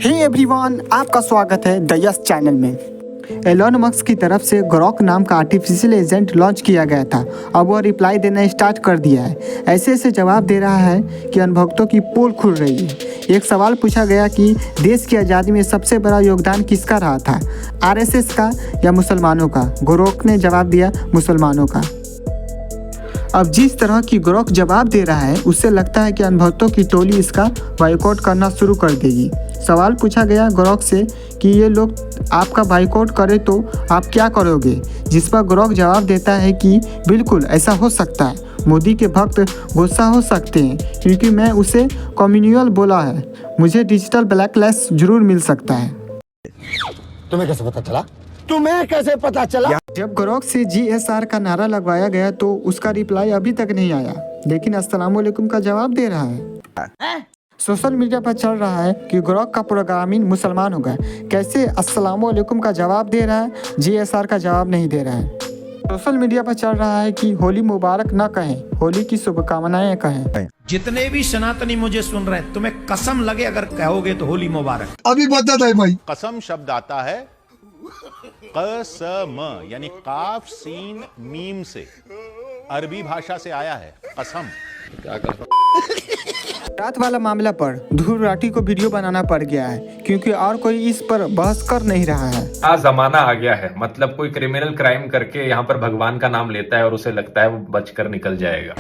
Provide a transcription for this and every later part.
Hey everyone, आपका स्वागत है द यस चैनल में। एलोन मस्क की तरफ से ग्रॉक नाम का आर्टिफिशियल एजेंट लॉन्च किया गया था। अब वह रिप्लाई देना स्टार्ट कर दिया है। ऐसे ऐसे जवाब दे रहा है कि अनुभक्तों की पोल खुल रही है। एक सवाल पूछा गया कि देश की आज़ादी में सबसे बड़ा योगदान किसका रहा था, आरएसएस का या मुसलमानों का। ग्रॉक ने जवाब दिया मुसलमानों का। अब जिस तरह की ग्रॉक जवाब दे रहा है उससे लगता है कि अनुभक्तों की टोली इसका बाइकआउट करना शुरू कर देगी। सवाल पूछा गया ग्रॉक से कि ये लोग आपका बाइकआउट करें तो आप क्या करोगे, जिस पर ग्रॉक जवाब देता है कि बिल्कुल ऐसा हो सकता है। मोदी के भक्त गुस्सा हो सकते हैं क्योंकि मैं उसे कम्युनियल बोला है। मुझे डिजिटल ब्लैकलिस्ट जरूर मिल सकता है। तुम्हें कैसे पता चला? जब ग्रॉक से GSR का नारा लगवाया गया तो उसका रिप्लाई अभी तक नहीं आया, लेकिन अस्सलाम वालेकुम का जवाब दे रहा है। सोशल मीडिया पर चल रहा है कि ग्रॉक का प्रोग्रामिंग मुसलमान होगा। कैसे अस्सलाम वालेकुम का जवाब दे रहा है, GSR का जवाब नहीं दे रहा है। सोशल मीडिया पर चल रहा है कि होली मुबारक न कहें, होली की शुभकामनाएं कहें। जितने भी सनातनी मुझे सुन रहे हैं, तुम्हें कसम लगे अगर कहोगे तो होली मुबारक। अभी बता भाई। कसम शब्द आता है कसम, यानी काफ सीन मीम से, अरबी भाषा से आया है कसम। रात वाला मामला पर ध्रुव राठी को वीडियो बनाना पड़ गया है क्योंकि और कोई इस पर बहस कर नहीं रहा है। आज जमाना आ गया है, मतलब कोई क्रिमिनल क्राइम करके यहाँ पर भगवान का नाम लेता है और उसे लगता है वो बचकर निकल जाएगा।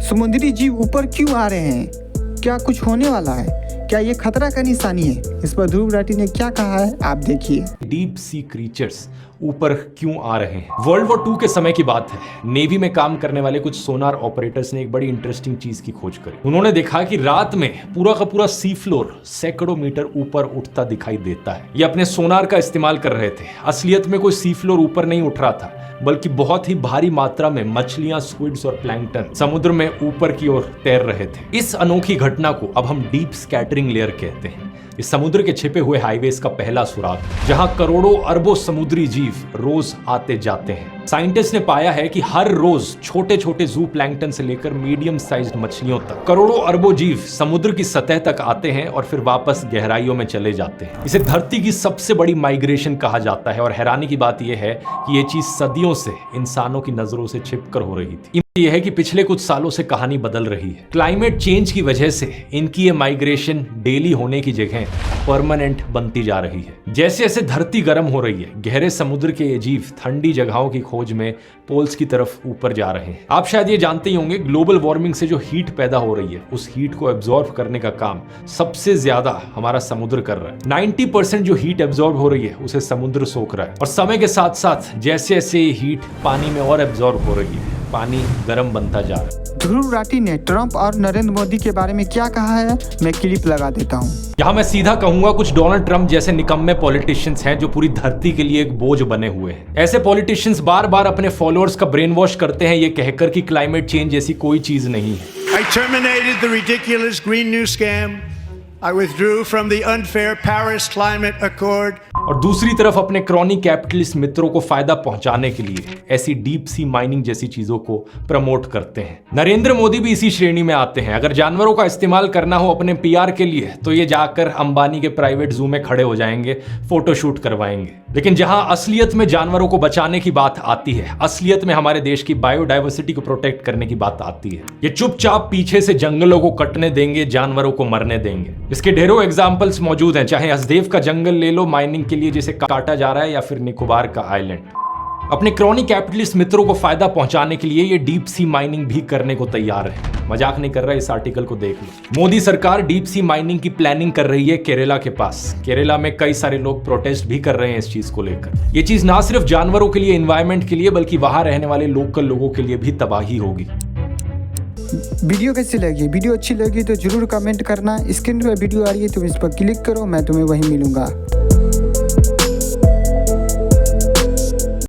समुद्री जीव ऊपर क्यों आ रहे हैं? क्या कुछ होने वाला है? क्या ये खतरा का निशानी है? इस पर ध्रुव राठी ने क्या कहा है आप देखिए। डीप सी क्रीचर्स ऊपर क्यों आ रहे हैं? वर्ल्ड वॉर 2 के समय की बात है। नेवी में काम करने वाले कुछ सोनार ऑपरेटर्स ने एक बड़ी इंटरेस्टिंग चीज की खोज करी। उन्होंने देखा कि रात में पूरा का पूरा सी फ्लोर सैकड़ों मीटर ऊपर उठता दिखाई देता है। ये अपने सोनार का इस्तेमाल कर रहे थे। असलियत में कोई सी फ्लोर ऊपर नहीं उठ रहा था, बल्कि बहुत ही भारी मात्रा में मछलियां, स्क्विड्स और प्लैंकटन समुद्र में ऊपर की ओर तैर रहे थे। इस अनोखी घटना को अब हम डीप स्कैटरिंग लेयर कहते हैं। इस समुद्र के छिपे हुए हाईवेज का पहला सुराग, जहां करोड़ों अरबों समुद्री जीव रोज आते जाते हैं। साइंटिस्ट ने पाया है कि हर रोज छोटे छोटे जू प्लैंकटन से लेकर मीडियम साइज्ड मछलियों तक करोड़ों अरबों जीव समुद्र की सतह तक आते हैं और फिर वापस गहराइयों में चले जाते हैं। इसे धरती की सबसे बड़ी माइग्रेशन कहा जाता है और हैरानी की बात यह है कि यह चीज सदियों से इंसानों की नजरों से छिपकर हो रही थी। ये है कि पिछले कुछ सालों से कहानी बदल रही है। क्लाइमेट चेंज की वजह से इनकी ये माइग्रेशन डेली होने की जगह परमानेंट बनती जा रही है। जैसे जैसे धरती गर्म हो रही है, गहरे समुद्र के ये जीव ठंडी जगहों की खोज में पोल्स की तरफ ऊपर जा रहे हैं। आप शायद ये जानते ही होंगे, ग्लोबल वार्मिंग से जो हीट पैदा हो रही है, उस हीट को एब्जॉर्ब करने का काम सबसे ज्यादा हमारा समुद्र कर रहा है। 90% जो हीट एब्जॉर्ब हो रही है उसे समुद्र सोख रहा है। और समय के साथ साथ जैसे जैसे हीट पानी में और एब्जॉर्ब हो रही है, पानी गर्म बनता जा रहा है। ध्रुव राठी ने ट्रंप और नरेंद्र मोदी के बारे में क्या कहा है, मैं क्लिप लगा देता हूँ। यहाँ मैं सीधा कहूंगा, कुछ डोनाल्ड ट्रंप जैसे निकम्मे पॉलिटिशियंस हैं जो पूरी धरती के लिए एक बोझ बने हुए हैं। ऐसे पॉलिटिशियंस बार बार अपने फॉलोअर्स का ब्रेन वॉश करते हैं ये कहकर कि क्लाइमेट चेंज जैसी कोई चीज नहीं है। I terminated the ridiculous green new scam. I withdrew from the unfair Paris Climate Accord. और दूसरी तरफ अपने क्रॉनी कैपिटलिस्ट मित्रों को फायदा पहुंचाने के लिए ऐसी डीप सी माइनिंग जैसी चीजों को प्रमोट करते हैं। नरेंद्र मोदी भी इसी श्रेणी में आते हैं। अगर जानवरों का इस्तेमाल करना हो अपने PR के लिए तो ये जाकर अंबानी के प्राइवेट जू में खड़े हो जाएंगे, फोटोशूट करवाएंगे। लेकिन जहां असलियत में जानवरों को बचाने की बात आती है, असलियत में हमारे देश की बायोडाइवर्सिटी को प्रोटेक्ट करने की बात आती है, ये चुपचाप पीछे से जंगलों को कटने देंगे, जानवरों को मरने देंगे। इसके ढेरों एग्जाम्पल्स मौजूद हैं, चाहे हसदेव का जंगल ले लो माइनिंग के लिए जिसे काटा जा रहा है, या फिर निकोबार का आइलैंड। अपने क्रॉनी कैपिटलिस्ट मित्रों को फायदा पहुंचाने के लिए ये डीप सी माइनिंग भी करने को तैयार है। मजाक नहीं कर रहा, इस आर्टिकल को देख लो। मोदी सरकार डीप सी माइनिंग की प्लानिंग कर रही है केरला के पास। केरला में कई सारे लोग प्रोटेस्ट भी कर रहे हैं इस चीज को लेकर। ये चीज ना सिर्फ जानवरों के लिए, एनवायरमेंट के लिए, बल्कि वहां रहने वाले लोकल लोगों के लिए भी तबाही होगी। वीडियो कैसी लगी? वीडियो अच्छी लगी तो जरूर कमेंट करना। स्क्रीन पे वीडियो आ रही है, तुम इस पर क्लिक करो, मैं तुम्हें वहीं मिलूंगा।